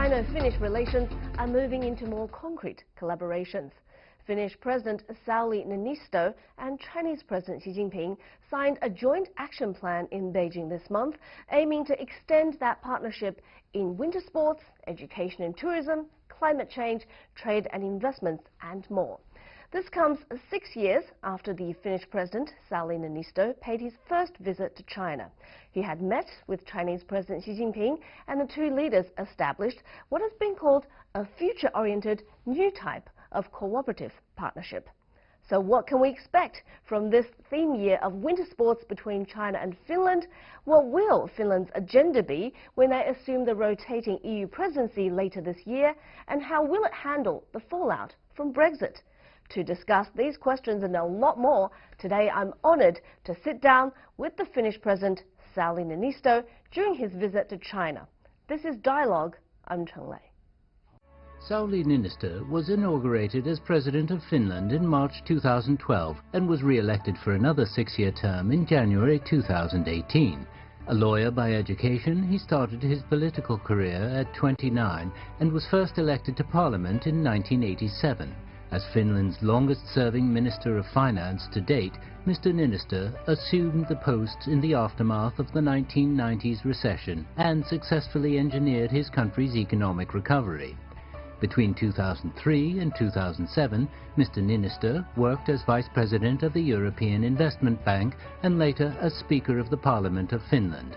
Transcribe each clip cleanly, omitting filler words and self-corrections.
China-Finnish relations are moving into more concrete collaborations. Finnish President Sauli Niinisto and Chinese President Xi Jinping signed a joint action plan in Beijing this month, aiming to extend that partnership in winter sports, education and tourism, climate change, trade and investments, and more. This comes 6 years after the Finnish President Sauli Niinisto paid his first visit to China. He had met with Chinese President Xi Jinping, and the two leaders established what has been called a future-oriented new type of cooperative partnership. So what can we expect from this theme year of winter sports between China and Finland? What will Finland's agenda be when they assume the rotating EU presidency later this year? And how will it handle the fallout from Brexit? To discuss these questions and a lot more, today I'm honoured to sit down with the Finnish President Sauli Niinisto during his visit to China. This is Dialogue. I'm Cheng Lei. Sauli Niinisto was inaugurated as President of Finland in March 2012 and was re-elected for another 6-year term in January 2018. A lawyer by education, he started his political career at 29 and was first elected to Parliament in 1987. As Finland's longest-serving Minister of Finance to date, Mr. Niinisto assumed the post in the aftermath of the 1990s recession and successfully engineered his country's economic recovery. Between 2003 and 2007, Mr. Niinisto worked as Vice President of the European Investment Bank and later as Speaker of the Parliament of Finland.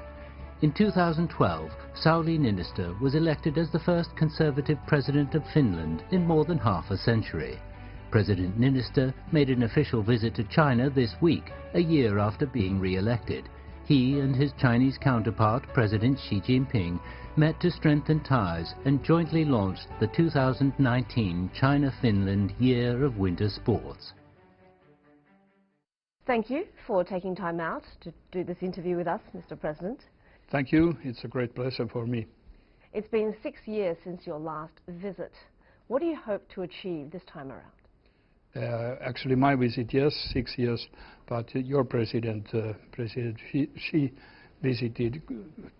In 2012, Sauli Niinisto was elected as the first Conservative President of Finland in more than half a century. President Niinisto made an official visit to China this week, a year after being re-elected. He and his Chinese counterpart, President Xi Jinping, met to strengthen ties and jointly launched the 2019 China-Finland Year of Winter Sports. Thank you for taking time out to do this interview with us, Mr. President. Thank you. It's a great pleasure for me. It's been 6 years since your last visit. What do you hope to achieve this time around? Actually, my visit, yes, 6 years, but your President Xi visited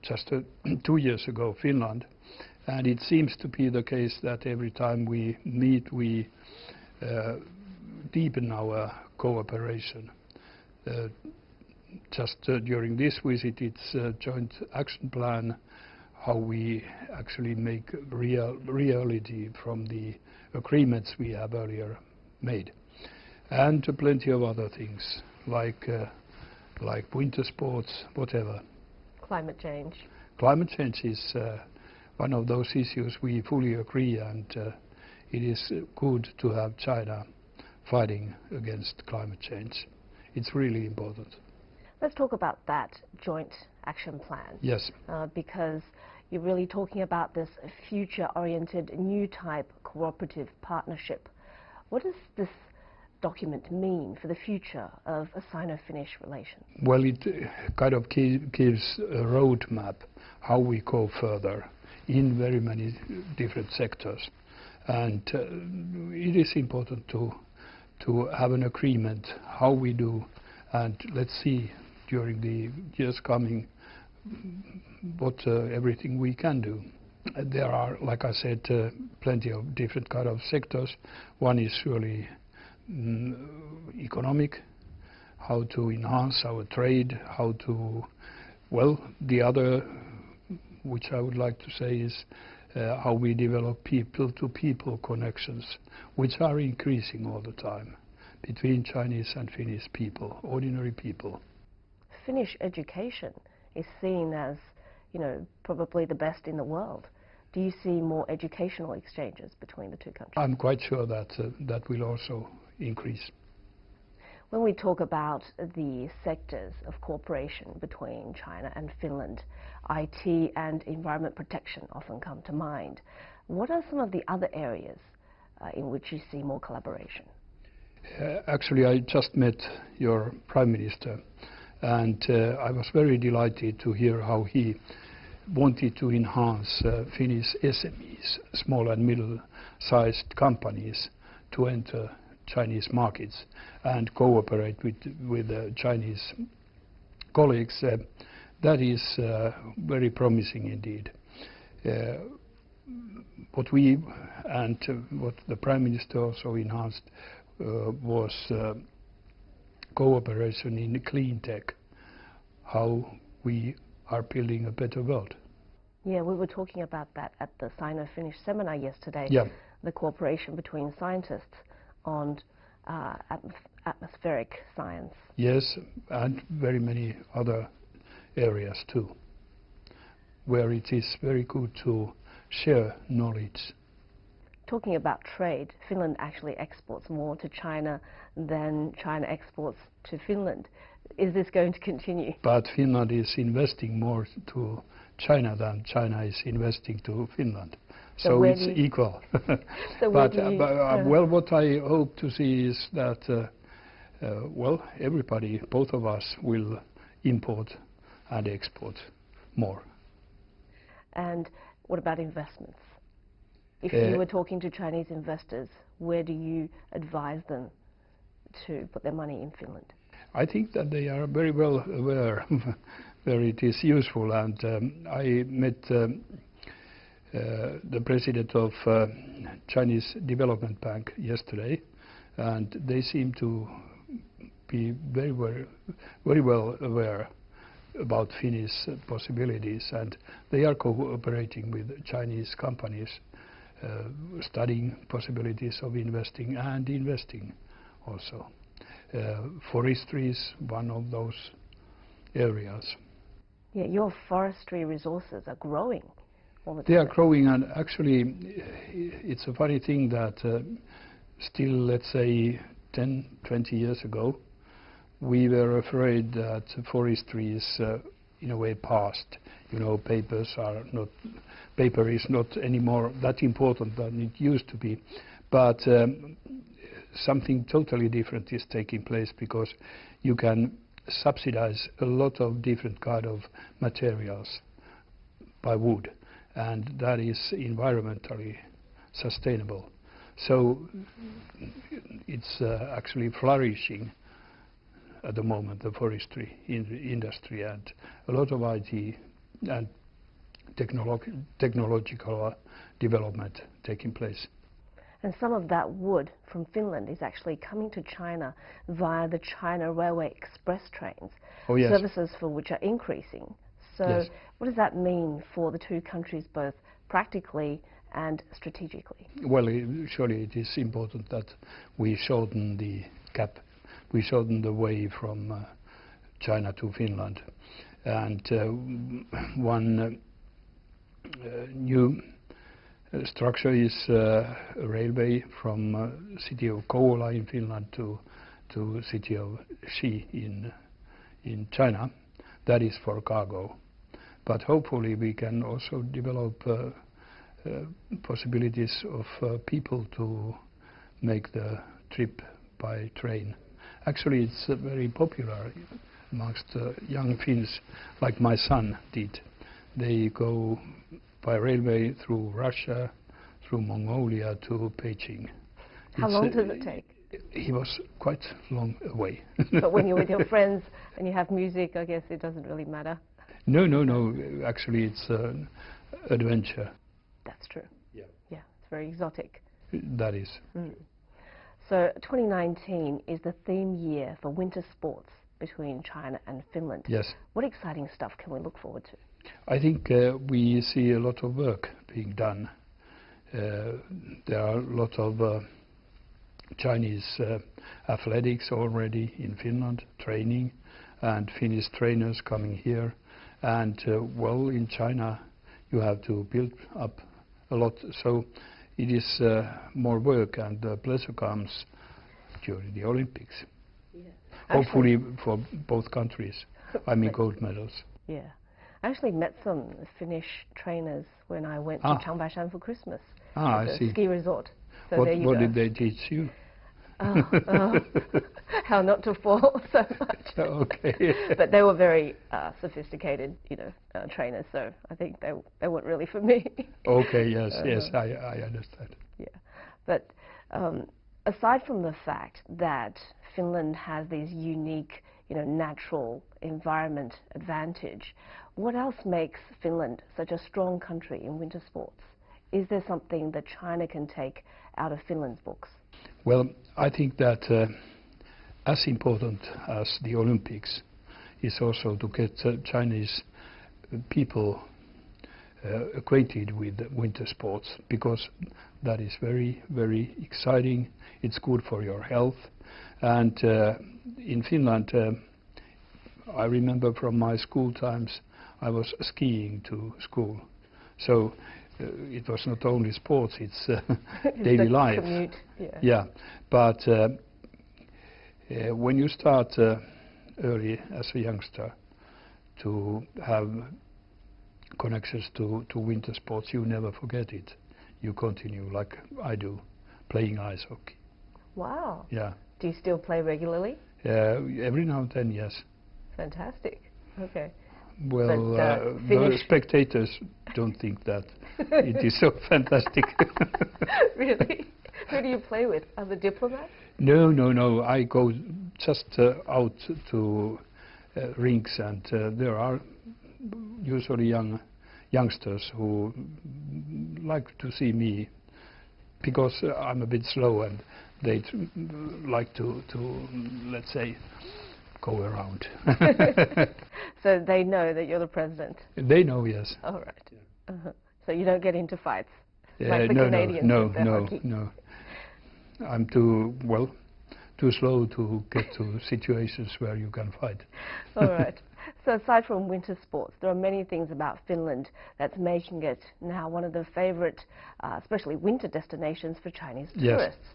just 2 years ago Finland, and it seems to be the case that every time we meet, we deepen our cooperation. Just during this visit, it's a joint action plan, how we actually make reality from the agreements we have earlier made, and plenty of other things like winter sports, whatever. Climate change. Climate change is one of those issues we fully agree, and it is good to have China fighting against climate change. It's really important. Let's talk about that joint action plan. Yes. Because you're really talking about this future-oriented new type cooperative partnership. What does this document mean for the future of a Sino-Finnish relation? Well, it kind of gives a roadmap how we go further in very many different sectors. And it is important to have an agreement how we do, and let's see during the years coming what everything we can do. There are, like I said, plenty of different kind of sectors. One is surely economic, how to enhance our trade, how to, well, the other, which I would like to say, is how we develop people-to-people connections, which are increasing all the time between Chinese and Finnish people, ordinary people. Finnish education is seen as, you know, probably the best in the world. Do you see more educational exchanges between the two countries? I'm quite sure that that will also increase. When we talk about the sectors of cooperation between China and Finland, IT and environment protection often come to mind. What are some of the other areas in which you see more collaboration? Actually, I just met your Prime Minister, and I was very delighted to hear how he wanted to enhance Finnish SMEs, small and middle-sized companies, to enter Chinese markets and cooperate with Chinese colleagues. That is very promising indeed. what we and what the Prime Minister also enhanced was cooperation in clean tech, how we are building a better world. Yeah, we were talking about that at the Sino-Finnish seminar yesterday, Yeah. the cooperation between scientists on atmospheric science. Yes, and very many other areas too, where it is very good to share knowledge. Talking about trade, Finland actually exports more to China than China exports to Finland. Is this going to continue? But Finland is investing more to China than China is investing to Finland. So it's equal. So but well, what I hope to see is that well, everybody, both of us, will import and export more. And what about investments? If you were talking to Chinese investors, where do you advise them to put their money in Finland? I think that they are very well aware where it is useful, and I met the president of Chinese Development Bank yesterday, and they seem to be very well aware about Finnish possibilities, and they are cooperating with Chinese companies, studying possibilities of investing and investing also. Forestry is one of those areas. Yeah, your forestry resources are growing all the time. They are growing, and actually it's a funny thing that still, let's say 10, 20 years ago, we were afraid that forestry is in a way past. You know, paper is not anymore that important than it used to be. But something totally different is taking place, because you can subsidize a lot of different kind of materials by wood, and that is environmentally sustainable. So it's actually flourishing at the moment, the forestry industry, and a lot of IT and technological development taking place. And some of that wood from Finland is actually coming to China via the China Railway Express trains, services for which are increasing. So what does that mean for the two countries, both practically and strategically? Well, surely it is important that we shorten the gap. We shorten the way from China to Finland. And one new structure is a railway from city of Kouvola in Finland to city of Xi in China. That is for cargo. But hopefully we can also develop possibilities of people to make the trip by train. Actually, it's very popular amongst young Finns, like my son did. They go by railway through Russia, through Mongolia to Beijing. How long does it take? He was quite long away. But when you're with your friends and you have music, I guess it doesn't really matter. No. Actually, it's an adventure. That's true. Yeah, it's very exotic. That is. So 2019 is the theme year for winter sports between China and Finland. Yes. What exciting stuff can we look forward to? I think we see a lot of work being done. There are a lot of Chinese athletics already in Finland, training, and Finnish trainers coming here. And well, in China you have to build up a lot. So it is more work, and the pleasure comes during the Olympics. Yeah. Hopefully for both countries. I mean gold medals. Yeah. I actually met some Finnish trainers when I went to Chiang for Christmas. I see. Ski resort. So what did they teach you? How not to fall so much. Okay. But they were very sophisticated, trainers. So I think they weren't really for me. Okay. Yes. I understand. Yeah. But aside from the fact that Finland has these unique, natural environment advantage, what else makes Finland such a strong country in winter sports? Is there something that China can take out of Finland's books? Well, I think that as important as the Olympics is also to get Chinese people acquainted with winter sports, because that is very, very exciting. It's good for your health. And in Finland, I remember from my school times, I was skiing to school. So it was not only sports, it's daily life. Commute, yeah. But when you start early as a youngster to have connections to winter sports, you never forget it. You continue, like I do, playing ice hockey. Wow. Yeah. Do you still play regularly? Every now and then, yes. Fantastic. Okay. Well, But, the spectators don't think that it is so fantastic. Really? Who do you play with? Other diplomats? No. I go just out to rinks, and there are usually youngsters who like to see me because I'm a bit slow, and they like to let's say, go around. So they know that you're the president? They know, yes. All right. Yeah. So you don't get into fights like the Canadians with their hockey? No. I'm too slow to get to situations where you can fight. All right. So aside from winter sports, there are many things about Finland that's making it now one of the favorite, especially winter destinations for Chinese tourists. Yes.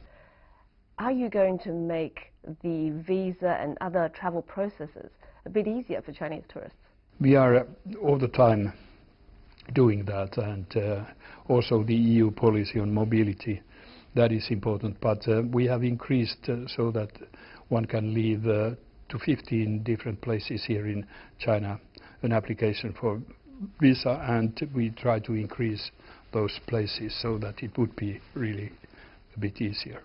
Are you going to make the visa and other travel processes a bit easier for Chinese tourists? We are all the time doing that, and also the EU policy on mobility, that is important. But we have increased so that one can leave to 15 different places here in China an application for visa, and we try to increase those places so that it would be really a bit easier.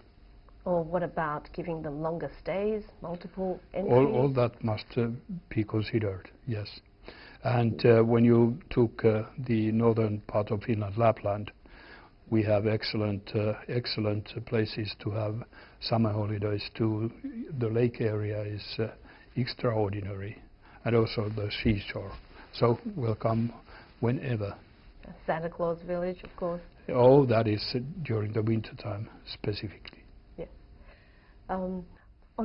Or what about giving them longer stays, multiple entries? All that must be considered, yes. And when you took the northern part of Finland, Lapland, we have excellent places to have summer holidays too. The lake area is extraordinary, and also the seashore. So welcome whenever. Santa Claus Village, of course. Oh, that is during the winter time specifically. Yes. On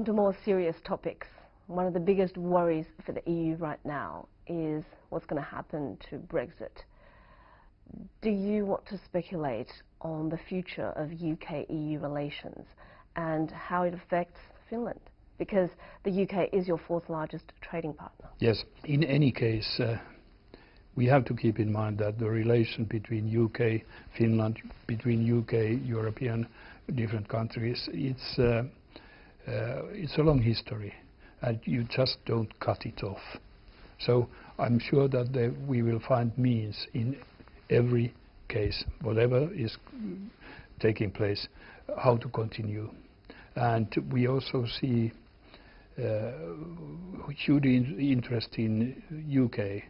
to more serious topics. One of the biggest worries for the EU right now is what's going to happen to Brexit. Do you want to speculate on the future of UK-EU relations and how it affects Finland? Because the UK is your fourth largest trading partner. Yes. In any case, we have to keep in mind that the relation between UK, Finland, between UK, European, different countries, it's a long history, and you just don't cut it off. So I'm sure that we will find means in every case, whatever is taking place, how to continue. And we also see huge interest in UK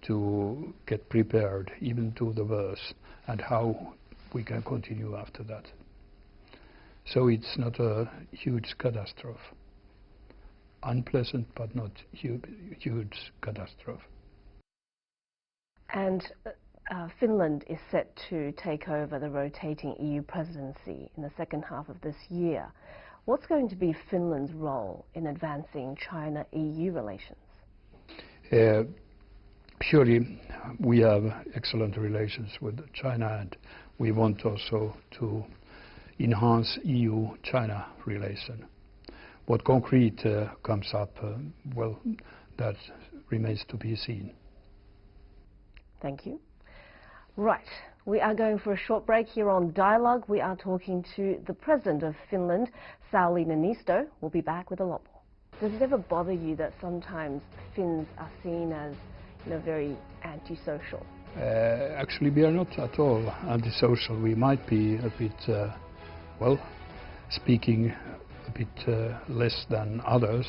to get prepared even to the worst, and how we can continue after that. So it's not a huge catastrophe. Unpleasant, but not huge catastrophe. And Finland is set to take over the rotating EU presidency in the second half of this year. What's going to be Finland's role in advancing China-EU relations? Surely we have excellent relations with China, and we want also to enhance EU-China relation. What concrete comes up, well, that remains to be seen. Thank you. Right, we are going for a short break here on Dialogue. We are talking to the President of Finland, Sauli Niinisto. We'll be back with a lot more. Does it ever bother you that sometimes Finns are seen as, very antisocial? Actually, we are not at all antisocial. We might be a bit, speaking a bit less than others,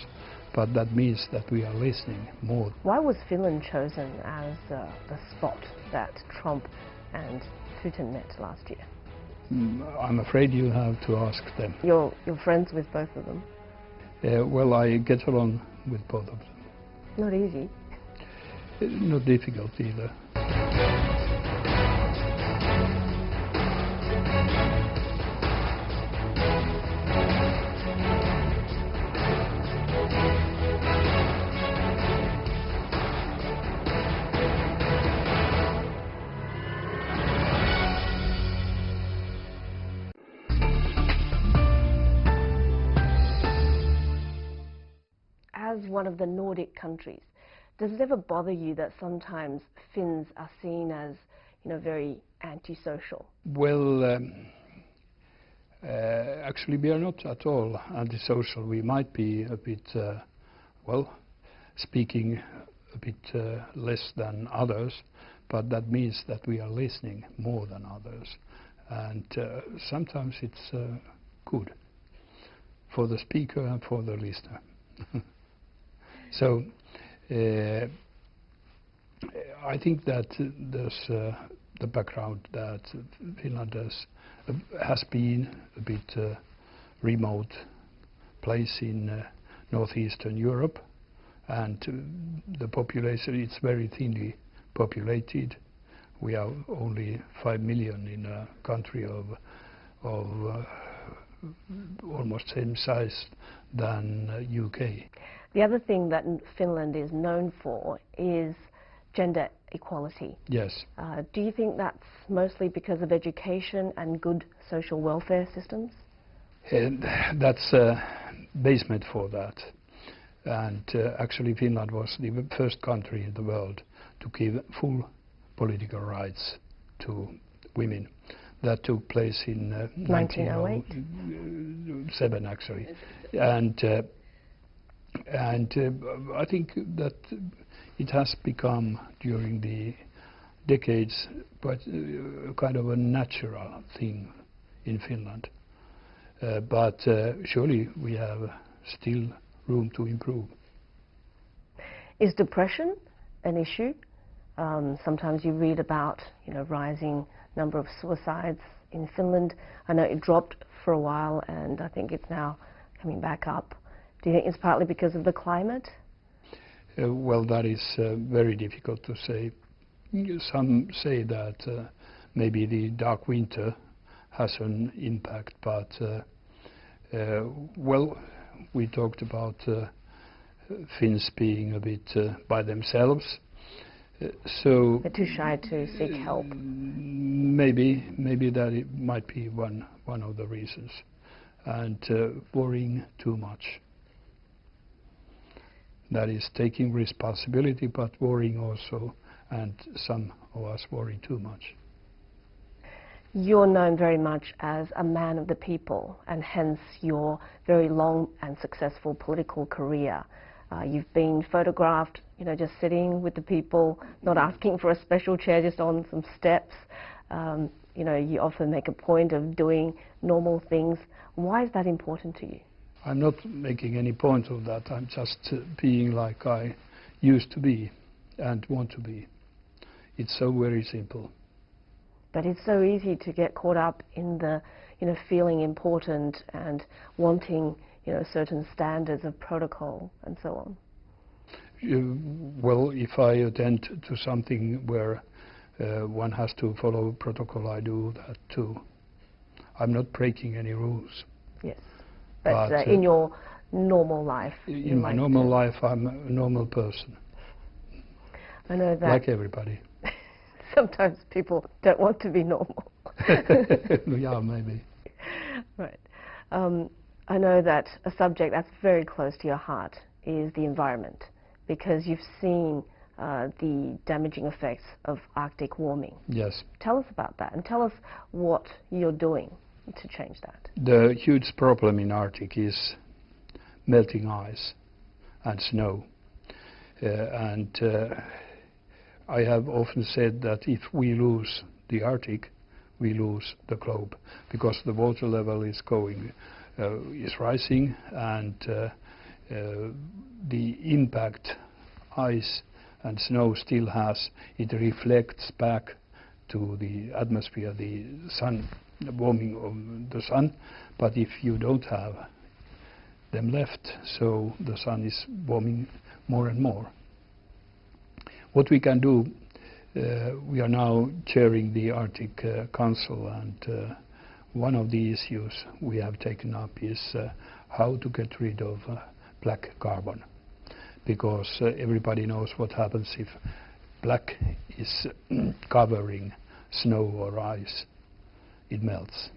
but that means that we are listening more. Why was Finland chosen as the spot that Trump and Putin met last year? I'm afraid you have to ask them. You're friends with both of them? Well, I get along with both of them. Not easy. Not difficult either. As one of the Nordic countries, does it ever bother you that sometimes Finns are seen as, very antisocial? Well, actually we are not at all antisocial. We might be a bit, speaking a bit less than others, but that means that we are listening more than others. And sometimes it's good for the speaker and for the listener. So I think that there's the background that Finland has been a bit remote place in northeastern Europe, and the population, it's very thinly populated. We are only 5 million in a country of almost same size than UK. The other thing that Finland is known for is gender equality. Yes. Do you think that's mostly because of education and good social welfare systems? That's a basement for that. And actually Finland was the first country in the world to give full political rights to women. That took place in 1907 actually. And I think that it has become during the decades but kind of a natural thing in Finland. But surely we have still room to improve. Is depression an issue? Sometimes you read about, rising number of suicides in Finland. I know it dropped for a while and I think it's now coming back up. Do you think it's partly because of the climate? Well, that is very difficult to say. Some say that maybe the dark winter has an impact, but well, we talked about Finns being a bit by themselves. So they're too shy to seek help. Maybe that it might be one of the reasons, and worrying too much. That is taking responsibility, but worrying also, and some of us worry too much. You're known very much as a man of the people, and hence your very long and successful political career. You've been photographed, just sitting with the people, not asking for a special chair, just on some steps. You often make a point of doing normal things. Why is that important to you? I'm not making any point of that. I'm just being like I used to be and want to be. It's so very simple. But it's so easy to get caught up in the, feeling important and wanting, certain standards of protocol and so on. Well, if I attend to something where one has to follow protocol, I do that too. I'm not breaking any rules. Yes. But in your normal life? In my normal life, I'm a normal person. I know that. Like everybody. Sometimes people don't want to be normal. Yeah, maybe. Right. I know that a subject that's very close to your heart is the environment, because you've seen the damaging effects of Arctic warming. Yes. Tell us about that, and tell us what you're doing to change that. The huge problem in Arctic is melting ice and snow. I have often said that if we lose the Arctic, we lose the globe, because the water level is rising, and the impact ice and snow still has, it reflects back to the atmosphere, the sun, the warming of the sun, but if you don't have them left, so the sun is warming more and more. What we can do, we are now chairing the Arctic Council, and one of the issues we have taken up is how to get rid of black carbon, because everybody knows what happens if black is covering snow or ice. It melts.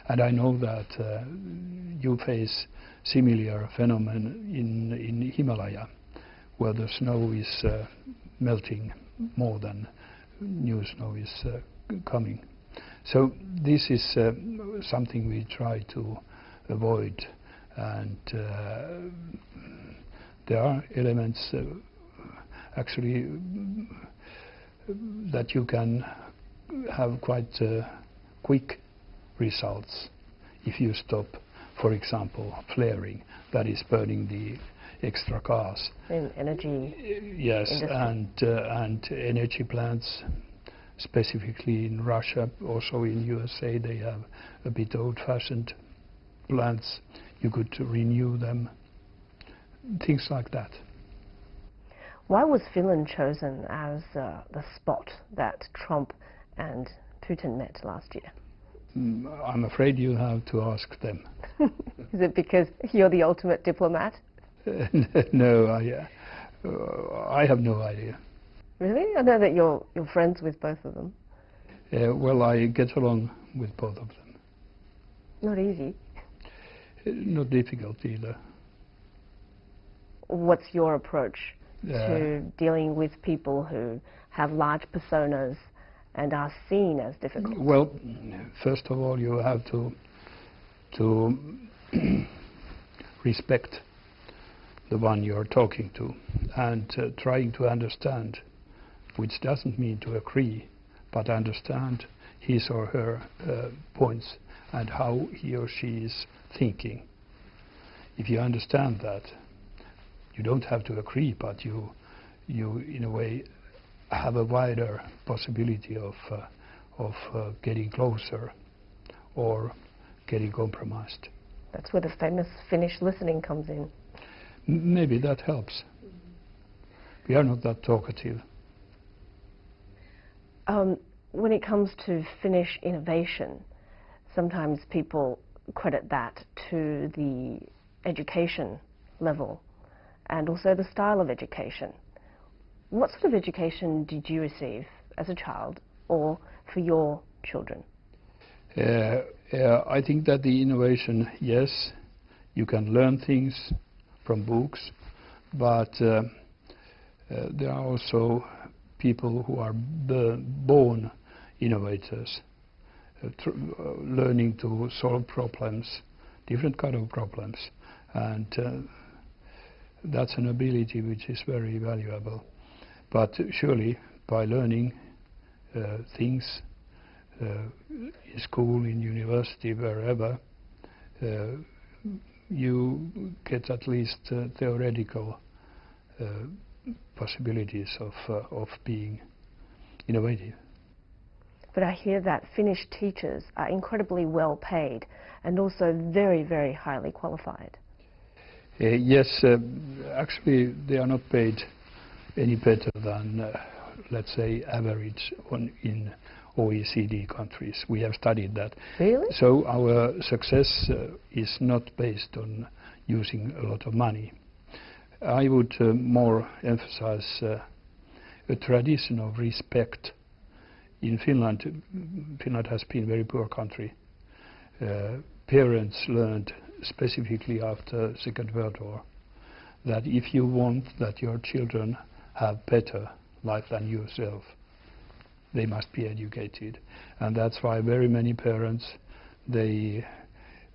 And I know that you face similar phenomenon in Himalaya, where the snow is melting more than new snow is coming. So this is something we try to avoid, and there are elements actually that you can have quite quick results if you stop, for example, flaring, that is burning the extra cars. In energy. Yes, industry. and energy plants, specifically in Russia, also in USA, they have a bit old-fashioned plants. You could renew them, things like that. Why was Finland chosen as the spot that Trump and Putin met last year? I'm afraid you have to ask them. Is it because you're the ultimate diplomat? No, I have no idea. Really? I know that you're friends with both of them. Well, I get along with both of them. Not easy. Not difficult either. What's your approach to dealing with people who have large personas and are seen as difficult? Well, first of all, you have to respect the one you're talking to and trying to understand, which doesn't mean to agree, but understand his or her points and how he or she is thinking. If you understand that, you don't have to agree, but you in a way have a wider possibility of getting closer or getting compromised. That's where the famous Finnish listening comes in. Maybe that helps. We are not that talkative. When it comes to Finnish innovation, sometimes people credit that to the education level and also the style of education. What sort of education did you receive as a child or for your children? I think that the innovation, yes, you can learn things from books, but there are also people who are born innovators, learning to solve problems, different kind of problems, and that's an ability which is very valuable. But surely by learning things in school, in university, wherever, you get at least theoretical possibilities of being innovative. But I hear that Finnish teachers are incredibly well paid and also very, very highly qualified. Yes, actually they are not paid any better than, let's say, average in OECD countries. We have studied that. Really? So our success is not based on using a lot of money. I would more emphasize a tradition of respect. In Finland, Finland has been a very poor country. Parents learned specifically after the Second World War that if you want that your children have better life than yourself, they must be educated. And that's why very many parents, they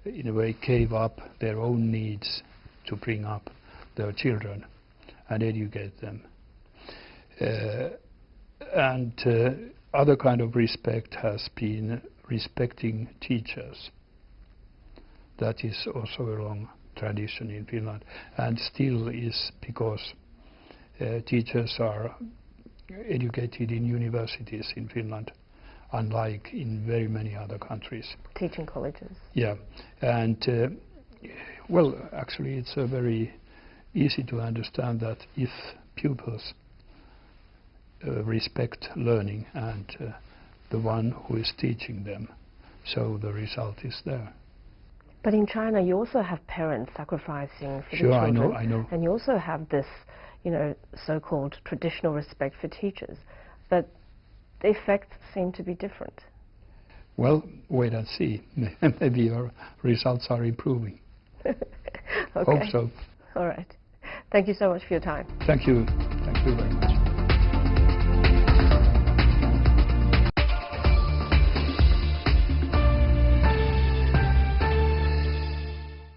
in a way gave up their own needs to bring up their children and educate them. And other kind of respect has been respecting teachers. That is also a long tradition in Finland, and still is, because teachers are educated in universities in Finland, unlike in very many other countries. Teaching colleges. Yeah, and well, actually it's very easy to understand that if pupils respect learning and the one who is teaching them, so the result is there. But in China, you also have parents sacrificing for Sure, the children. I know. And you also have this, you know, so-called traditional respect for teachers. But the effects seem to be different. Well, wait and see. Maybe your results are improving. Okay. Hope so. All right. Thank you so much for your time. Thank you. Thank you very much.